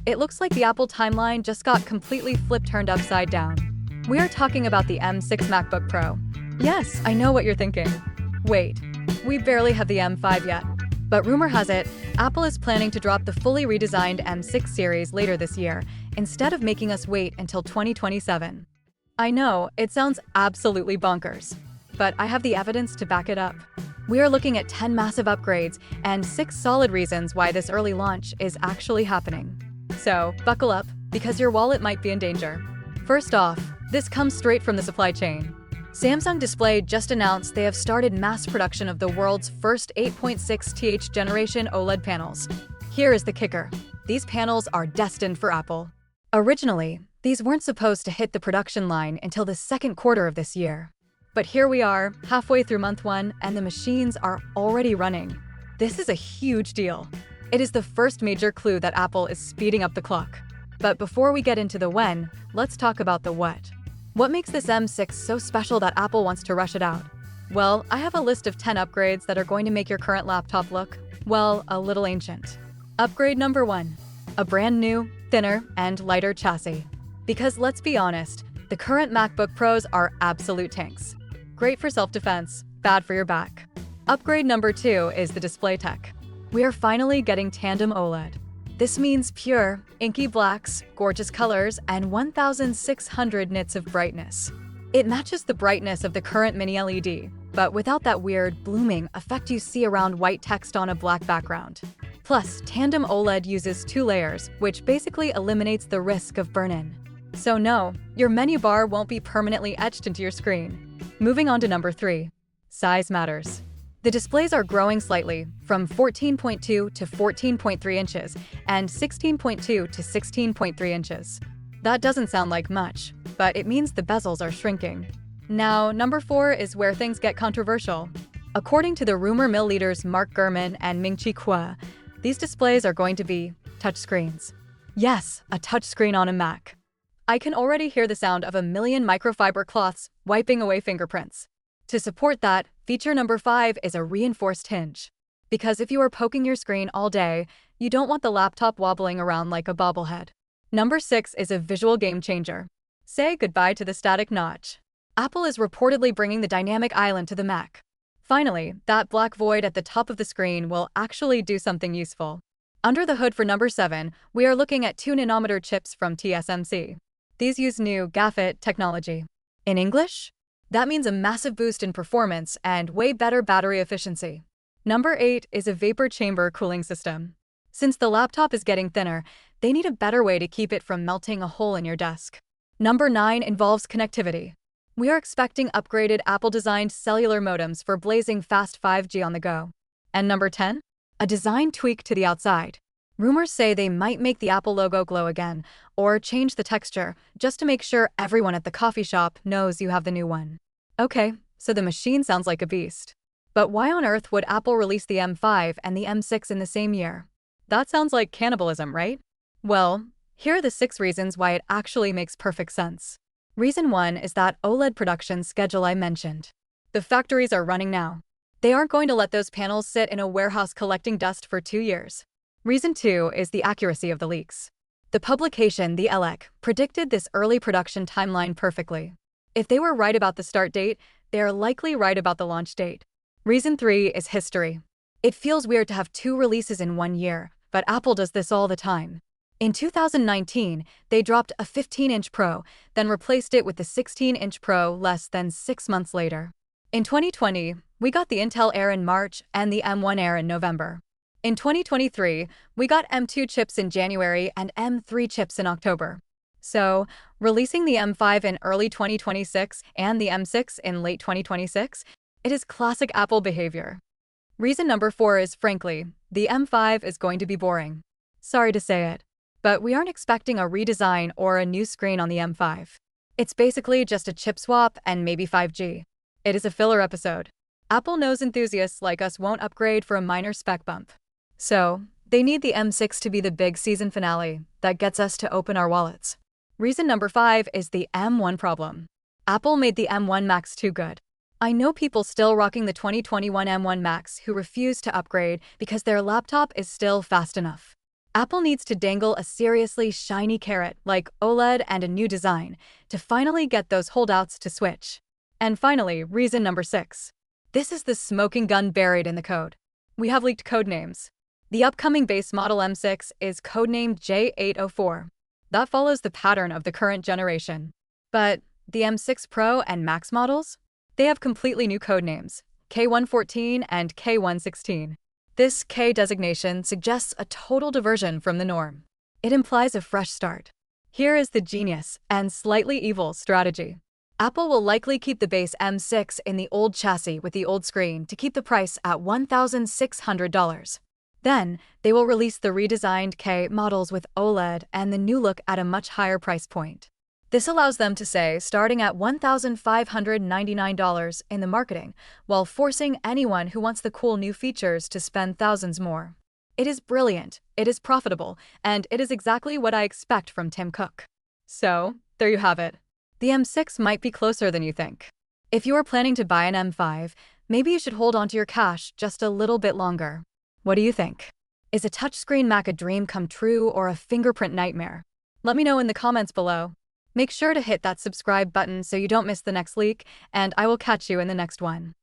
It looks like the Apple timeline just got completely turned upside down. We are talking about the M6 MacBook Pro. Yes, I know what you're thinking. Wait, we barely have the M5 yet. But rumor has it, Apple is planning to drop the fully redesigned M6 series later this year, instead of making us wait until 2027. I know, it sounds absolutely bonkers, but I have the evidence to back it up. We are looking at 10 massive upgrades and 6 solid reasons why this early launch is actually happening. So, buckle up, because your wallet might be in danger. First off, this comes straight from the supply chain. Samsung Display just announced they have started mass production of the world's first 8.6th generation OLED panels. Here is the kicker. These panels are destined for Apple. Originally, these weren't supposed to hit the production line until the second quarter of this year. But here we are, halfway through month 1, and the machines are already running. This is a huge deal. It is the first major clue that Apple is speeding up the clock. But before we get into the when, let's talk about the what. What makes this M6 so special that Apple wants to rush it out? Well, I have a list of 10 upgrades that are going to make your current laptop look, well, a little ancient. Upgrade number 1. A brand new, thinner, and lighter chassis. Because let's be honest, the current MacBook Pros are absolute tanks. Great for self-defense, bad for your back. Upgrade number 2 is the display tech. We are finally getting tandem OLED. This means pure, inky blacks, gorgeous colors, and 1,600 nits of brightness. It matches the brightness of the current mini LED, but without that weird, blooming effect you see around white text on a black background. Plus, tandem OLED uses 2 layers, which basically eliminates the risk of burn-in. So no, your menu bar won't be permanently etched into your screen. Moving on to number 3. Size matters. The displays are growing slightly, from 14.2 to 14.3 inches and 16.2 to 16.3 inches. That doesn't sound like much, but it means the bezels are shrinking. Now, number 4 is where things get controversial. According to the rumor mill leaders Mark Gurman and Ming-Chi Kuo, these displays are going to be touchscreens. Yes, a touchscreen on a Mac. I can already hear the sound of a million microfiber cloths wiping away fingerprints. To support that, feature number 5 is a reinforced hinge. Because if you are poking your screen all day, you don't want the laptop wobbling around like a bobblehead. Number 6 is a visual game changer. Say goodbye to the static notch. Apple is reportedly bringing the dynamic island to the Mac. Finally, that black void at the top of the screen will actually do something useful. Under the hood for number 7, we are looking at 2nm chips from TSMC. These use new GAAFIT technology. In English? That means a massive boost in performance and way better battery efficiency. Number 8 is a vapor chamber cooling system. Since the laptop is getting thinner, they need a better way to keep it from melting a hole in your desk. Number 9 involves connectivity. We are expecting upgraded Apple-designed cellular modems for blazing fast 5G on the go. And number 10? A design tweak to the outside. Rumors say they might make the Apple logo glow again, or change the texture, just to make sure everyone at the coffee shop knows you have the new one. Okay, so the machine sounds like a beast. But why on earth would Apple release the M5 and the M6 in the same year? That sounds like cannibalism, right? Well, here are the 6 reasons why it actually makes perfect sense. Reason 1 is that OLED production schedule I mentioned. The factories are running now. They aren't going to let those panels sit in a warehouse collecting dust for 2 years. Reason 2 is the accuracy of the leaks. The publication, The Elec, predicted this early production timeline perfectly. If they were right about the start date, they are likely right about the launch date. Reason 3 is history. It feels weird to have 2 releases in 1 year, but Apple does this all the time. In 2019, they dropped a 15-inch Pro, then replaced it with the 16-inch Pro less than 6 months later. In 2020, we got the Intel Air in March and the M1 Air in November. In 2023, we got M2 chips in January and M3 chips in October. So, releasing the M5 in early 2026 and the M6 in late 2026, it is classic Apple behavior. Reason number 4 is, frankly, the M5 is going to be boring. Sorry to say it, but we aren't expecting a redesign or a new screen on the M5. It's basically just a chip swap and maybe 5G. It is a filler episode. Apple knows enthusiasts like us won't upgrade for a minor spec bump. So, they need the M6 to be the big season finale that gets us to open our wallets. Reason number 5 is the M1 problem. Apple made the M1 Max too good. I know people still rocking the 2021 M1 Max who refuse to upgrade because their laptop is still fast enough. Apple needs to dangle a seriously shiny carrot like OLED and a new design to finally get those holdouts to switch. And finally, reason number 6. This is the smoking gun buried in the code. We have leaked code names. The upcoming base model M6 is codenamed J804. That follows the pattern of the current generation. But the M6 Pro and Max models? They have completely new code names, K114 and K116. This K designation suggests a total diversion from the norm. It implies a fresh start. Here is the genius and slightly evil strategy. Apple will likely keep the base M6 in the old chassis with the old screen to keep the price at $1,600. Then, they will release the redesigned K models with OLED and the new look at a much higher price point. This allows them to say starting at $1,599 in the marketing, while forcing anyone who wants the cool new features to spend thousands more. It is brilliant, it is profitable, and it is exactly what I expect from Tim Cook. So, there you have it. The M6 might be closer than you think. If you are planning to buy an M5, maybe you should hold onto your cash just a little bit longer. What do you think? Is a touchscreen Mac a dream come true or a fingerprint nightmare? Let me know in the comments below. Make sure to hit that subscribe button so you don't miss the next leak, and I will catch you in the next one.